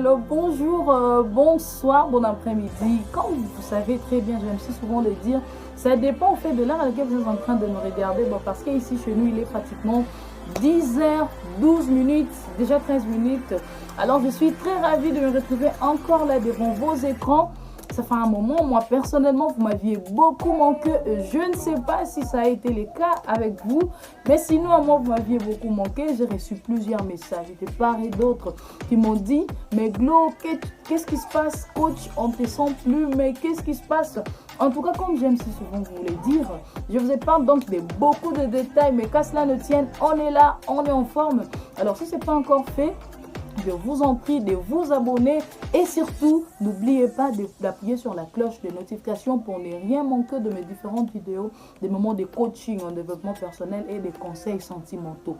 hello, bonjour, bonsoir, bon après-midi. Comme vous savez très bien, j'aime si souvent le dire, ça dépend au fait de l'heure à laquelle vous êtes en train de me regarder. Bon, parce qu'ici chez nous, il est pratiquement 10h12, déjà 13 minutes. Alors, je suis très ravie de me retrouver encore là devant vos écrans. Ça fait un moment, moi personnellement, vous m'aviez beaucoup manqué. Je ne sais pas si ça a été le cas avec vous, mais sinon, moi, vous m'aviez beaucoup manqué. J'ai reçu plusieurs messages de part et d'autre qui m'ont dit, mais Glo, qu'est-ce qui se passe, coach? On ne te sent plus, mais qu'est-ce qui se passe? En tout cas, comme j'aime si souvent vous le dire, je vous épargne donc de beaucoup de détails, mais qu'à cela ne tienne, on est là, on est en forme. Alors, si ce n'est pas encore fait, je vous en prie de vous abonner et surtout, n'oubliez pas d'appuyer sur la cloche de notification pour ne rien manquer de mes différentes vidéos, des moments de coaching en développement personnel et des conseils sentimentaux.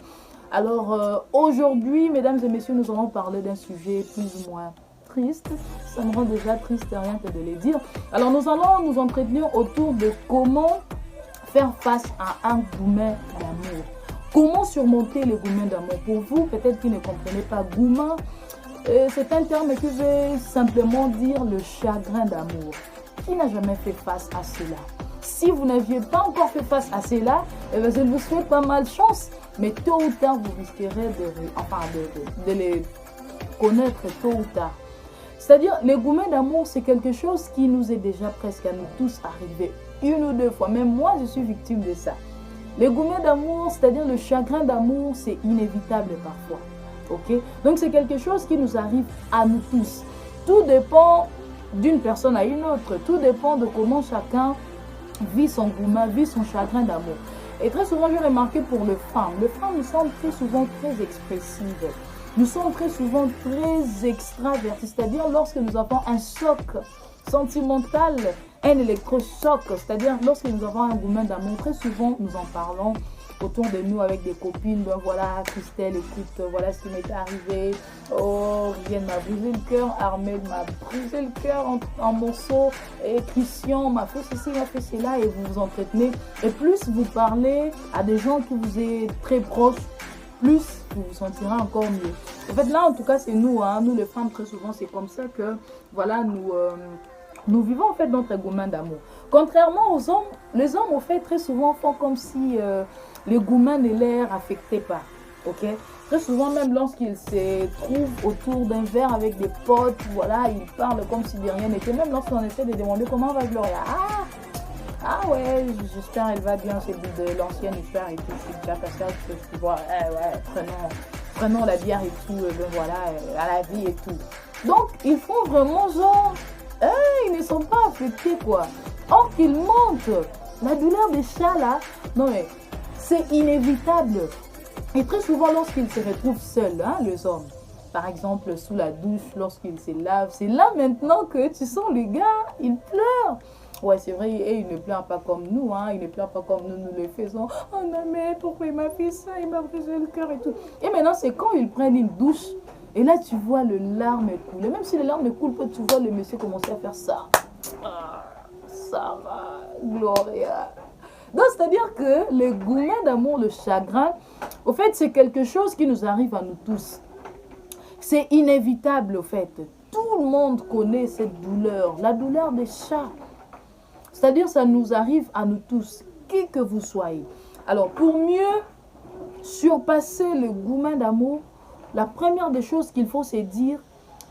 Alors, aujourd'hui, mesdames et messieurs, nous allons parler d'un sujet plus ou moins triste. Ça me rend déjà triste rien que de le dire. Alors, nous allons nous entretenir autour de comment faire face à un gourmet d'amour. Comment surmonter les gourmets d'amour? Pour vous, peut-être qui ne comprenez pas gourmand, c'est un terme qui veut simplement dire le chagrin d'amour. Qui n'a jamais fait face à cela? Si vous n'aviez pas encore fait face à cela, eh bien, je vous souhaite pas mal de chance, mais tôt ou tard, vous risquerez de les connaître tôt ou tard. C'est-à-dire, les gourmets d'amour, c'est quelque chose qui nous est déjà presque à nous tous arrivé une ou deux fois. Même moi, je suis victime de ça. Les gourmets d'amour, c'est-à-dire le chagrin d'amour, c'est inévitable parfois. Ok? Donc c'est quelque chose qui nous arrive à nous tous. Tout dépend d'une personne à une autre. Tout dépend de comment chacun vit son gourmet, vit son chagrin d'amour. Et très souvent, j'ai remarqué pour les femmes. Les femmes, nous sommes très souvent très expressives. Nous sommes très souvent très extraverties. C'est-à-dire lorsque nous avons un choc sentimental, un électrochoc, c'est-à-dire lorsque nous avons un gourmet d'amour, très souvent nous en parlons autour de nous avec des copines. Ben voilà, Christelle, écoute, voilà ce qui m'est arrivé. Oh, Rienne m'a brisé le cœur, Armel m'a brisé le cœur en morceaux, et Christian m'a fait ceci, m'a fait cela, et vous vous entretenez. Et plus vous parlez à des gens qui vous êtes très proches, plus vous vous sentirez encore mieux. En fait, là, en tout cas, c'est nous, hein, nous les femmes, très souvent, c'est comme ça que, voilà, nous vivons en fait notre gourmet d'amour. Contrairement aux hommes, les hommes au fait très souvent font comme si les gourmets ne les affectaient pas. Ok? Très souvent même lorsqu'ils se trouvent autour d'un verre avec des potes, voilà, ils parlent comme si de rien n'était. Même lorsqu'on essaie de demander comment va Gloria. Ah ouais, j'espère elle va bien, c'est de l'ancienne histoire et tout. C'est déjà passé, tu vois, ouais, prenons la bière et tout, ben voilà, à la vie et tout. Donc ils font vraiment genre. Ils ne sont pas affectés quoi. Or qu'ils mentent. La douleur des chats là, non mais c'est inévitable. Et très souvent lorsqu'ils se retrouvent seuls, hein, les hommes, par exemple sous la douche, lorsqu'ils se lavent, c'est là maintenant que tu sens les gars, ils pleurent. Ouais, c'est vrai, et ils ne pleurent pas comme nous, hein, ils ne pleurent pas comme nous le faisons. Oh non mais pourquoi il m'a fait ça, il m'a brisé le cœur et tout. Et maintenant c'est quand ils prennent une douche. Et là, tu vois le larme couler. Même si les larmes ne coulent pas, tu vois le monsieur commencer à faire ça. Ah, Sarah, Gloria. Donc, c'est-à-dire que le gourmet d'amour, le chagrin, au fait, c'est quelque chose qui nous arrive à nous tous. C'est inévitable, au fait. Tout le monde connaît cette douleur, la douleur des chats. C'est-à-dire, ça nous arrive à nous tous, qui que vous soyez. Alors, pour mieux surpasser le gourmet d'amour, la première des choses qu'il faut se dire,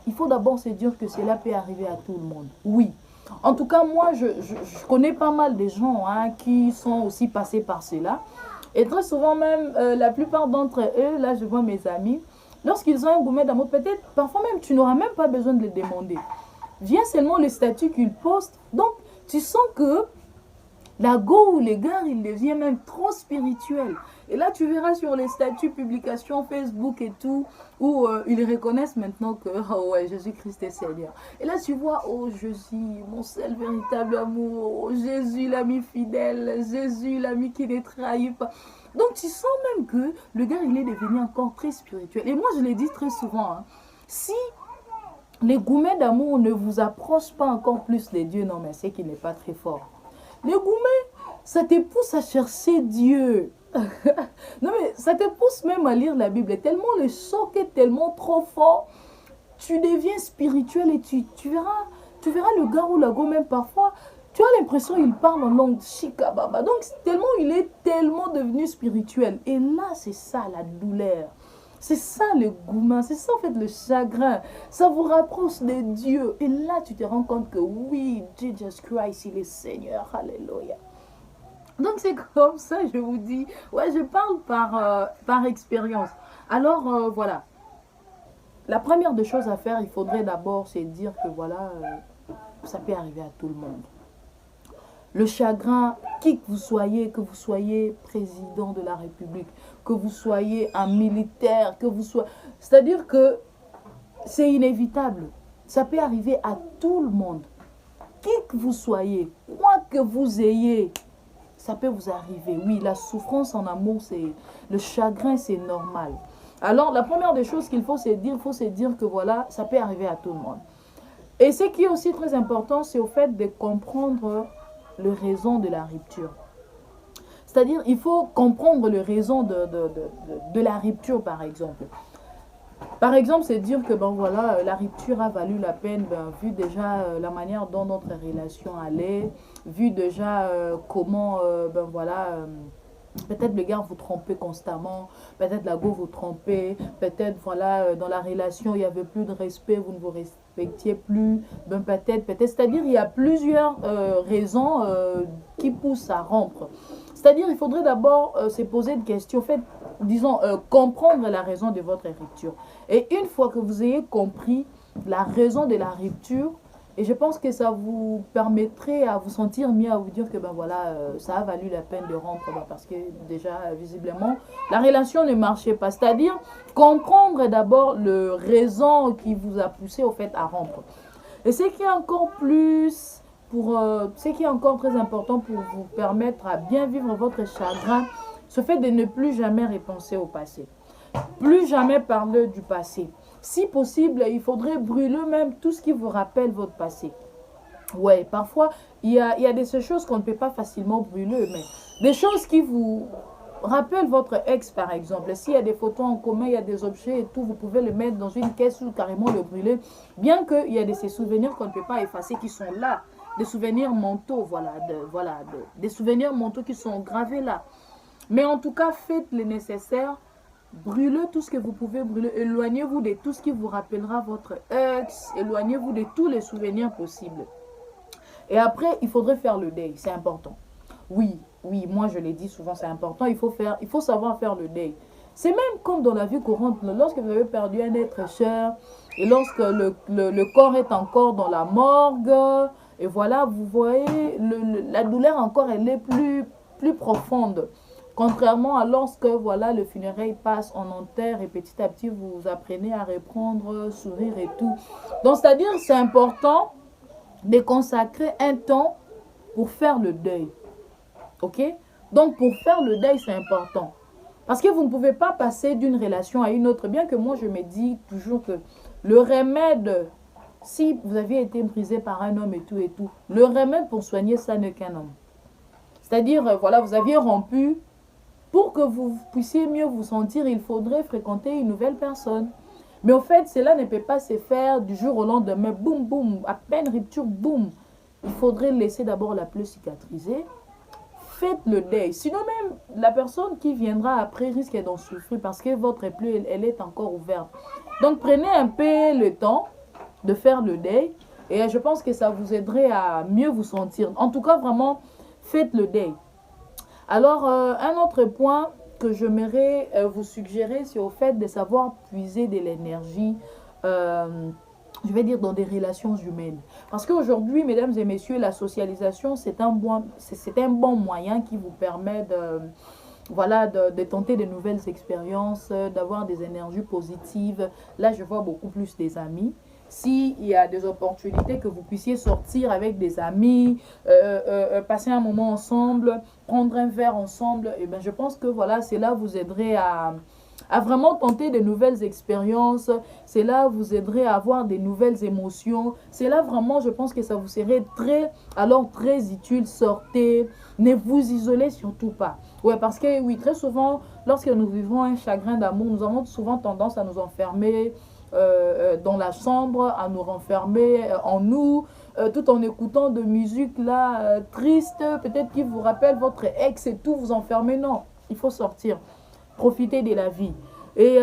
il faut d'abord se dire que cela peut arriver à tout le monde. Oui. En tout cas, moi, je connais pas mal de gens hein, qui sont aussi passés par cela. Et très souvent même, la plupart d'entre eux, là, je vois mes amis, lorsqu'ils ont un gourmet d'amour, peut-être, parfois même, tu n'auras même pas besoin de le demander. Viens seulement le statut qu'ils postent. Donc, tu sens que la go ou les gars, il devient même trop spirituel. Et là, tu verras sur les statuts, publications, Facebook et tout, où ils reconnaissent maintenant que, oh ouais, Jésus-Christ est Seigneur. Et là, tu vois, oh Jésus, mon seul véritable amour, oh Jésus, l'ami fidèle, Jésus, l'ami qui ne trahit pas. Donc, tu sens même que le gars, il est devenu encore très spirituel. Et moi, je l'ai dit très souvent, hein, si les gourmets d'amour ne vous approchent pas encore plus de Dieu, non, mais c'est qu'il n'est pas très fort. Les gourmets, ça te pousse à chercher Dieu. Non mais ça te pousse même à lire la Bible. Tellement le choc est tellement trop fort. tu deviens spirituel et tu verras le gars ou la go même parfois, tu as l'impression qu'il parle en langue shikababa. Donc, il est tellement devenu spirituel. Et là, c'est ça la douleur. C'est ça le gourmand, c'est ça en fait le chagrin. Ça vous rapproche de Dieu. Et là, tu te rends compte que oui, Jesus Christ, il est Seigneur. Alléluia. Donc, c'est comme ça, je vous dis. Ouais, je parle par expérience. Alors, voilà. La première des choses à faire, il faudrait d'abord se dire que voilà, ça peut arriver à tout le monde. Le chagrin, qui que vous soyez président de la République, que vous soyez un militaire, que vous soyez... C'est-à-dire que c'est inévitable. Ça peut arriver à tout le monde. Qui que vous soyez, quoi que vous ayez, ça peut vous arriver. Oui, la souffrance en amour, le chagrin, c'est normal. Alors, la première des choses qu'il faut se dire que voilà, ça peut arriver à tout le monde. Et ce qui est aussi très important, c'est au fait de comprendre les raisons de la rupture. C'est-à-dire, il faut comprendre les raisons de la rupture, par exemple. Par exemple, c'est dire que ben voilà, la rupture a valu la peine, vu déjà la manière dont notre relation allait, vu déjà comment, ben voilà, peut-être le gars vous trompez constamment, peut-être la go vous trompez, peut-être voilà, dans la relation il n'y avait plus de respect, vous ne vous respectiez plus, ben peut-être, c'est-à-dire il y a plusieurs raisons qui poussent à rompre. C'est-à-dire il faudrait d'abord se poser une question, en fait, disons, comprendre la raison de votre rupture. Et une fois que vous ayez compris la raison de la rupture, et je pense que ça vous permettrait à vous sentir mieux, à vous dire que ben voilà, ça a valu la peine de rompre, parce que déjà, visiblement, la relation ne marchait pas. C'est-à-dire comprendre d'abord le raison qui vous a poussé au fait à rompre. Et ce qui est encore plus, ce qui est encore très important pour vous permettre à bien vivre votre chagrin, ce fait de ne plus jamais repenser au passé. Plus jamais parler du passé. Si possible, il faudrait brûler même tout ce qui vous rappelle votre passé. Ouais, parfois, il y a des choses qu'on ne peut pas facilement brûler, mais des choses qui vous rappellent votre ex, par exemple. S'il y a des photos en commun, il y a des objets et tout, vous pouvez le mettre dans une caisse ou carrément le brûler. Bien qu'il y ait ces souvenirs qu'on ne peut pas effacer, qui sont là. Des souvenirs mentaux, des souvenirs mentaux qui sont gravés là. Mais en tout cas, faites le nécessaire. Brûlez tout ce que vous pouvez brûler. Éloignez-vous de tout ce qui vous rappellera votre ex. Éloignez-vous de tous les souvenirs possibles. Et après, il faudrait faire le deuil. C'est important. Oui, moi je l'ai dit souvent, c'est important. Il faut savoir faire le deuil. C'est même comme dans la vie courante. Lorsque vous avez perdu un être cher et lorsque le corps est encore dans la morgue. Et voilà, vous voyez, la douleur encore, elle est plus profonde. Contrairement à lorsque voilà, le funérail passe, on enterre et petit à petit vous apprenez à reprendre, sourire et tout. Donc c'est-à-dire c'est important de consacrer un temps pour faire le deuil. Ok? Donc pour faire le deuil c'est important. Parce que vous ne pouvez pas passer d'une relation à une autre. Bien que moi je me dis toujours que le remède, si vous aviez été brisé par un homme et tout, le remède pour soigner ça n'est qu'un homme. C'est-à-dire voilà, vous aviez rompu. Pour que vous puissiez mieux vous sentir, il faudrait fréquenter une nouvelle personne. Mais au fait, cela ne peut pas se faire du jour au lendemain. Boum, boum, à peine rupture, boum. Il faudrait laisser d'abord la plaie cicatriser. Faites le deuil. Sinon même, la personne qui viendra après risque d'en souffrir parce que votre plaie, elle est encore ouverte. Donc prenez un peu le temps de faire le deuil. Et je pense que ça vous aiderait à mieux vous sentir. En tout cas, vraiment, faites le deuil. Alors, un autre point que j'aimerais vous suggérer, c'est au fait de savoir puiser de l'énergie, je vais dire, dans des relations humaines. Parce qu'aujourd'hui, mesdames et messieurs, la socialisation, c'est un bon moyen qui vous permet de tenter de nouvelles expériences, d'avoir des énergies positives. Là, je vois beaucoup plus des amis. S'il y a des opportunités que vous puissiez sortir avec des amis, passer un moment ensemble, prendre un verre ensemble, et ben je pense que voilà, c'est là vous aiderez à vraiment tenter de nouvelles expériences. C'est là vous aiderez à avoir des nouvelles émotions. C'est là vraiment, je pense que ça vous serait très utile. Sortez, ne vous isolez surtout pas. Ouais, parce que oui, très souvent, lorsque nous vivons un chagrin d'amour, nous avons souvent tendance à nous enfermer, dans la chambre, à nous renfermer en nous, tout en écoutant de musique là, triste, peut-être qui vous rappelle votre ex et tout, vous enfermer. Non, il faut sortir, profiter de la vie. Et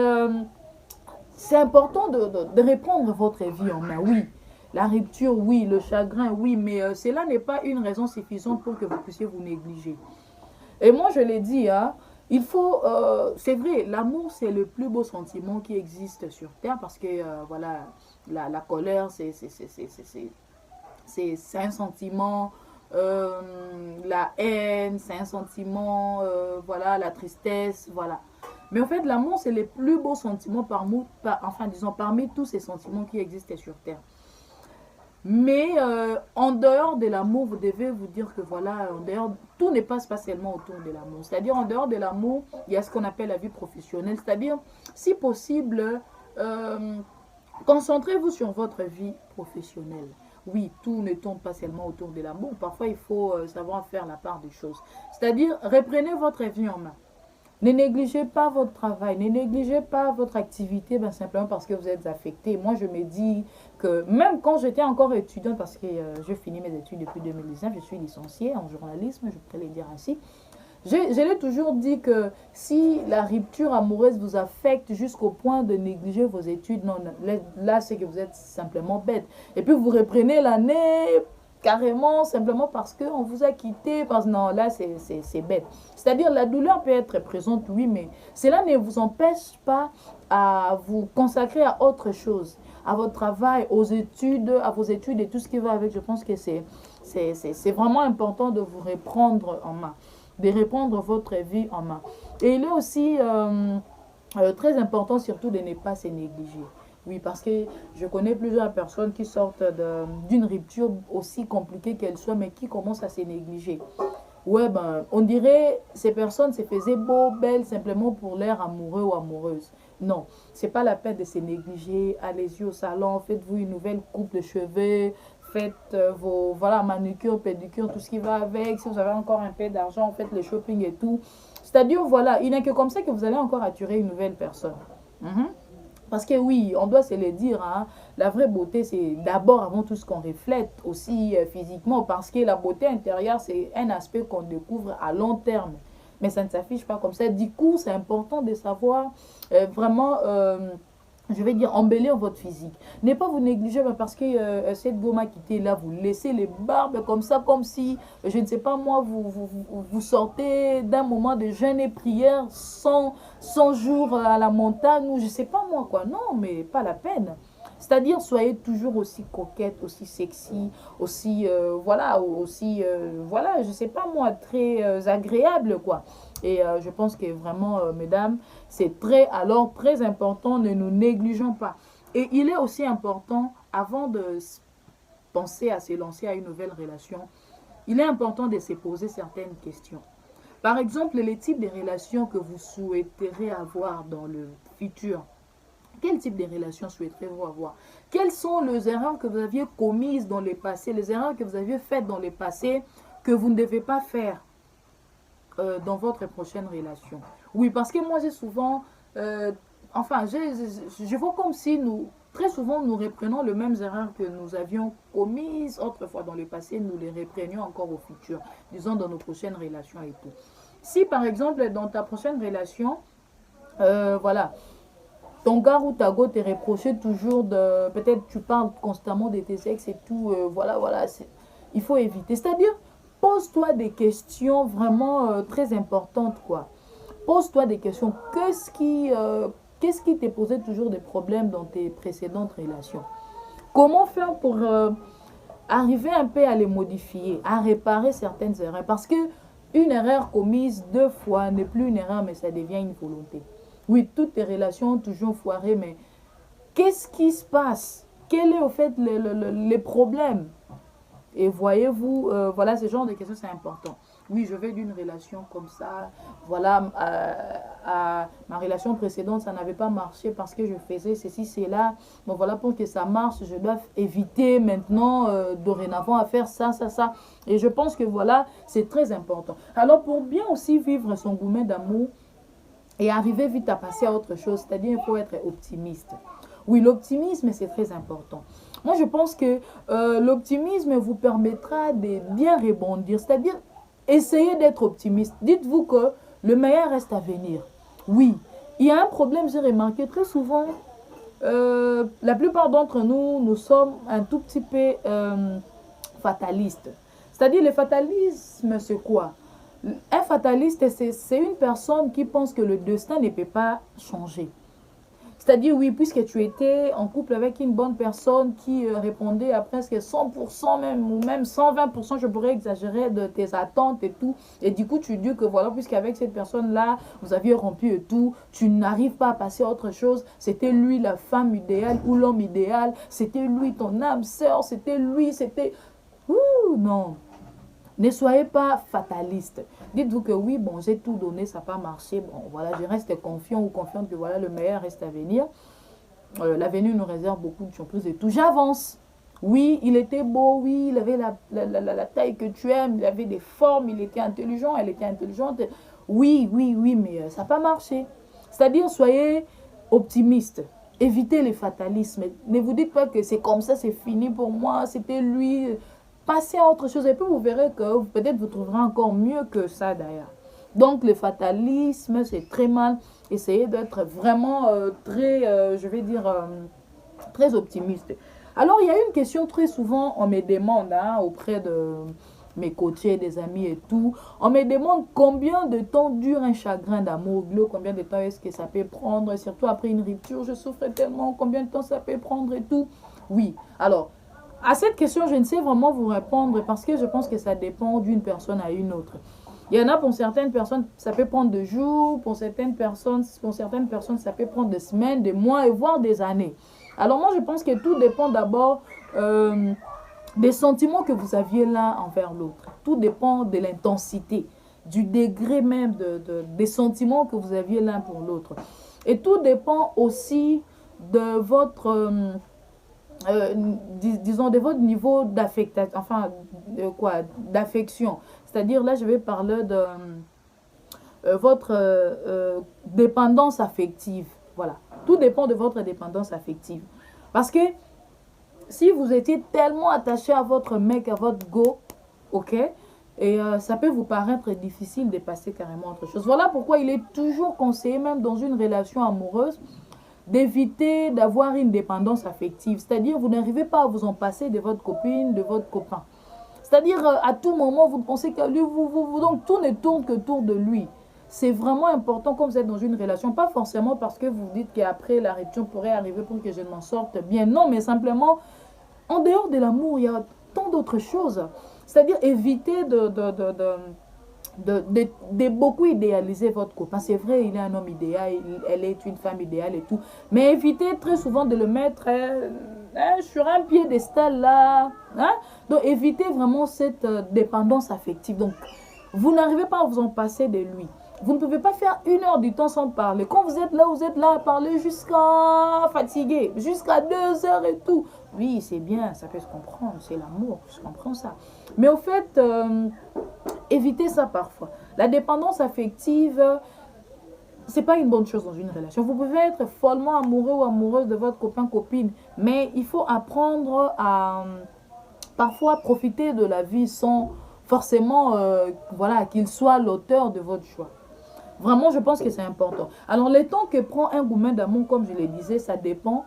c'est important de reprendre votre vie en main, oui. La rupture, oui. Le chagrin, oui. Mais cela n'est pas une raison suffisante pour que vous puissiez vous négliger. Et moi, je l'ai dit, hein, il faut, c'est vrai, l'amour, c'est le plus beau sentiment qui existe sur Terre parce que, voilà, la colère, c'est un sentiment, la haine, c'est un sentiment, voilà, la tristesse, voilà. Mais en fait, l'amour, c'est le plus beau sentiment enfin, disons, parmi tous ces sentiments qui existent sur Terre. Mais en dehors de l'amour, vous devez vous dire que voilà, en dehors, tout ne passe pas seulement autour de l'amour. C'est-à-dire, en dehors de l'amour, il y a ce qu'on appelle la vie professionnelle. C'est-à-dire, si possible, euh, concentrez-vous sur votre vie professionnelle. Oui, tout ne tourne pas seulement autour de l'amour. Parfois, il faut savoir faire la part des choses. C'est-à-dire, reprenez votre vie en main. Ne négligez pas votre travail, ne négligez pas votre activité ben, simplement parce que vous êtes affecté. Moi, je me dis que même quand j'étais encore étudiante, parce que je finis mes études depuis 2019, je suis licenciée en journalisme, je pourrais le dire ainsi. Je l'ai toujours dit que si la rupture amoureuse vous affecte jusqu'au point de négliger vos études, non, là c'est que vous êtes simplement bête. Et puis vous reprenez l'année carrément simplement parce qu'on vous a quitté. Parce que non, là c'est bête. C'est-à-dire la douleur peut être présente, oui, mais cela ne vous empêche pas à vous consacrer à autre chose, à votre travail, à vos études et tout ce qui va avec. Je pense que c'est vraiment important de vous reprendre en main, de reprendre votre vie en main. Et il est aussi très important surtout de ne pas se négliger. Oui, parce que je connais plusieurs personnes qui sortent d'une rupture aussi compliquée qu'elle soit, mais qui commencent à se négliger. Ouais, ben, on dirait ces personnes se faisaient beau, belles, simplement pour l'air amoureux ou amoureuse. Non, c'est pas la peine de se négliger. Allez-y au salon, faites-vous une nouvelle coupe de cheveux, faites vos, voilà, manucure, pédicure, tout ce qui va avec. Si vous avez encore un peu d'argent, faites le shopping et tout. C'est-à-dire, voilà, il n'est que comme ça que vous allez encore attirer une nouvelle personne. Mhm. Parce que oui, on doit se le dire, hein, la vraie beauté, c'est d'abord avant tout ce qu'on reflète aussi physiquement, parce que la beauté intérieure, c'est un aspect qu'on découvre à long terme. Mais ça ne s'affiche pas comme ça. Du coup, c'est important de savoir vraiment, je vais dire, embellir votre physique. Ne pas vous négliger parce que cette gomme qui est là, vous laissez les barbes comme ça, comme si, je ne sais pas moi, vous sortez d'un moment de jeûne et prière sans jours à la montagne ou je ne sais pas moi quoi. Non, mais pas la peine. C'est-à-dire, soyez toujours aussi coquette, aussi sexy, aussi, voilà, aussi, voilà, je ne sais pas moi, très agréable, quoi. Et je pense que vraiment, mesdames, c'est alors très important, ne nous négligeons pas. Et il est aussi important, avant de penser à se lancer à une nouvelle relation, il est important de se poser certaines questions. Par exemple, les types de relations que vous souhaiterez avoir dans le futur. Quel type de relation souhaiterez-vous avoir? Quelles sont les erreurs que vous aviez commises dans le passé, les erreurs que vous aviez faites dans le passé que vous ne devez pas faire dans votre prochaine relation? Oui, parce que moi j'ai souvent, enfin, je vois comme si très souvent, nous reprenons les mêmes erreurs que nous avions commises autrefois dans le passé, nous les reprenions encore au futur, disons dans nos prochaines relations et tout. Si par exemple, dans ta prochaine relation, voilà, ton gars ou ta go te reprochait toujours de... Peut-être tu parles constamment de tes ex et tout. Voilà, voilà. Il faut éviter. C'est-à-dire, pose-toi des questions vraiment très importantes, quoi. Pose-toi des questions. Qu'est-ce qui te posait toujours des problèmes dans tes précédentes relations? Comment faire pour arriver un peu à les modifier, à réparer certaines erreurs? Parce que une erreur commise 2 fois n'est plus une erreur, mais ça devient une volonté. Oui, toutes tes relations ont toujours foiré, mais qu'est-ce qui se passe? Quel est au fait le problème? Et voyez-vous, voilà, ce genre de questions, c'est important. Oui, je vais d'une relation comme ça. Voilà, ma relation précédente, ça n'avait pas marché parce que je faisais ceci, cela. Bon, voilà, pour que ça marche, je dois éviter maintenant, dorénavant, à faire ça, ça, ça. Et je pense que voilà, c'est très important. Alors, pour bien aussi vivre son gourmet d'amour, et arriver vite à passer à autre chose, c'est-à-dire il faut être optimiste. Oui, l'optimisme, c'est très important. Moi, je pense que l'optimisme vous permettra de bien rebondir, c'est-à-dire essayez d'être optimiste. Dites-vous que le meilleur reste à venir. Oui, il y a un problème, j'ai remarqué très souvent, la plupart d'entre nous, nous sommes un tout petit peu fatalistes. C'est-à-dire, le fatalisme, c'est quoi? Un fataliste, c'est une personne qui pense que le destin ne peut pas changer. C'est-à-dire, oui, puisque tu étais en couple avec une bonne personne qui répondait à presque 100% même, ou même 120%, je pourrais exagérer, de tes attentes et tout. Et du coup, tu dis que voilà, puisqu'avec cette personne-là, vous aviez rompu et tout, tu n'arrives pas à passer à autre chose. C'était lui la femme idéale ou l'homme idéal. C'était lui ton âme sœur. C'était lui, c'était... Ouh, non. Ne soyez pas fataliste. Dites-vous que oui, bon, j'ai tout donné, ça n'a pas marché. Bon, voilà, je reste confiant ou confiante que voilà, le meilleur reste à venir. L'avenir nous réserve beaucoup de surprises et tout. J'avance. Oui, il était beau, oui, il avait la taille que tu aimes, il avait des formes, il était intelligent, elle était intelligente. Oui, oui, oui, mais ça n'a pas marché. C'est-à-dire, soyez optimiste. Évitez les fatalismes. Ne vous dites pas que c'est comme ça, c'est fini pour moi, c'était lui. Passez à autre chose et puis vous verrez que peut-être vous trouverez encore mieux que ça d'ailleurs. Donc le fatalisme, c'est très mal. Essayez d'être vraiment très, je vais dire, très optimiste. Alors il y a une question très souvent, on me demande auprès de mes coachés, des amis et tout, on me demande combien de temps dure un chagrin d'amour glauque, combien de temps est-ce que ça peut prendre, et surtout après une rupture, je souffre tellement, combien de temps ça peut prendre et tout. Oui, alors... À cette question, je ne sais vraiment vous répondre parce que je pense que ça dépend d'une personne à une autre. Il y en a pour certaines personnes, ça peut prendre des jours, pour certaines personnes, ça peut prendre des semaines, des mois et voire des années. Alors moi, je pense que tout dépend d'abord des sentiments que vous aviez l'un envers l'autre. Tout dépend de l'intensité, du degré même des sentiments que vous aviez l'un pour l'autre. Et tout dépend aussi de votre... disons de votre niveau d'affection, enfin d'affection. C'est-à-dire là, je vais parler de votre dépendance affective. Voilà. Tout dépend de votre dépendance affective. Parce que si vous étiez tellement attaché à votre mec, à votre go, ok, et ça peut vous paraître difficile de passer carrément à autre chose. Voilà pourquoi il est toujours conseillé, même dans une relation amoureuse, d'éviter d'avoir une dépendance affective. C'est-à-dire, vous n'arrivez pas à vous en passer de votre copine, de votre copain. C'est-à-dire, à tout moment, vous pensez qu'à lui, donc tout ne tourne que autour de lui. C'est vraiment important quand vous êtes dans une relation, pas forcément parce que vous dites qu'après la rupture pourrait arriver pour que je m'en sorte bien. Non, mais simplement, en dehors de l'amour, il y a tant d'autres choses. C'est-à-dire, éviter de beaucoup idéaliser votre copain. C'est vrai, il est un homme idéal, elle est une femme idéale et tout. Mais évitez très souvent de le mettre sur un piédestal là. Donc évitez vraiment cette dépendance affective. Donc vous n'arrivez pas à vous en passer de lui. Vous ne pouvez pas faire 1 heure du temps sans parler. Quand vous êtes là à parler jusqu'à fatigué, jusqu'à 2 heures et tout. Oui, c'est bien, ça peut se comprendre, c'est l'amour, je comprends ça. Mais au fait, évitez ça parfois. La dépendance affective, c'est pas une bonne chose dans une relation. Vous pouvez être follement amoureux ou amoureuse de votre copain, copine, mais il faut apprendre à parfois profiter de la vie sans forcément voilà, qu'il soit l'auteur de votre choix. Vraiment, je pense que c'est important. Alors, le temps que prend un gourmet d'amour, comme je le disais, ça dépend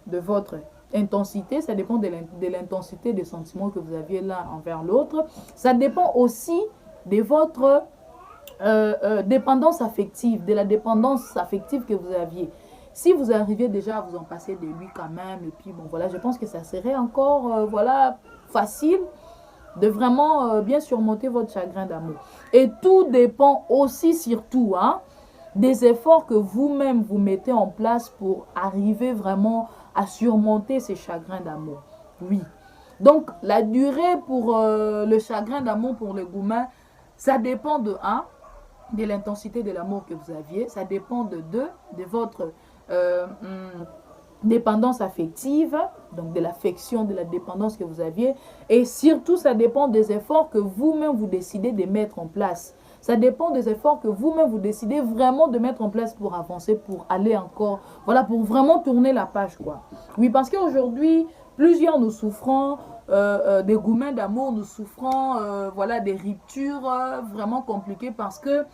de votre intensité, ça dépend de l'intensité des sentiments que vous aviez l'un envers l'autre. Ça dépend aussi de votre dépendance affective, de la dépendance affective que vous aviez. Si vous arriviez déjà à vous en passer de lui quand même, et puis bon, voilà, je pense que ça serait encore, voilà, facile de vraiment bien surmonter votre chagrin d'amour. Et tout dépend aussi, surtout, des efforts que vous-même vous mettez en place pour arriver vraiment à surmonter ces chagrins d'amour. Oui. Donc, la durée pour le chagrin d'amour pour le gourmet, ça dépend de de l'intensité de l'amour que vous aviez. Ça dépend de votre dépendance affective, donc de l'affection, de la dépendance que vous aviez. Et surtout, ça dépend des efforts que vous-même vous décidez de mettre en place. Ça dépend des efforts que vous-même vous décidez vraiment de mettre en place pour avancer, pour aller encore, voilà, pour vraiment tourner la page, quoi. Oui, parce qu'aujourd'hui, plusieurs nous souffrons, des gourmets d'amour nous souffrons, voilà, des ruptures vraiment compliquées parce que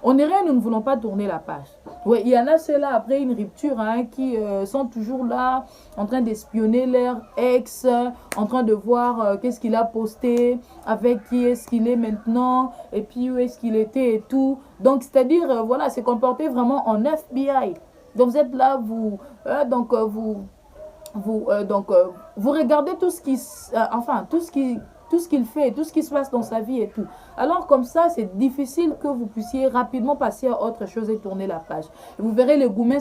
on est rien, nous ne voulons pas tourner la page. Oui, il y en a ceux-là, après une rupture, hein, qui sont toujours là, en train d'espionner leur ex, en train de voir qu'est-ce qu'il a posté, avec qui est-ce qu'il est maintenant, et puis où est-ce qu'il était et tout. Donc, c'est-à-dire, voilà, c'est comporté vraiment en FBI. Donc, vous êtes là, vous regardez tout ce qui, enfin, tout ce qu'il fait, tout ce qui se passe dans sa vie et tout. Alors comme ça, c'est difficile que vous puissiez rapidement passer à autre chose et tourner la page. Et vous verrez, les gourmets,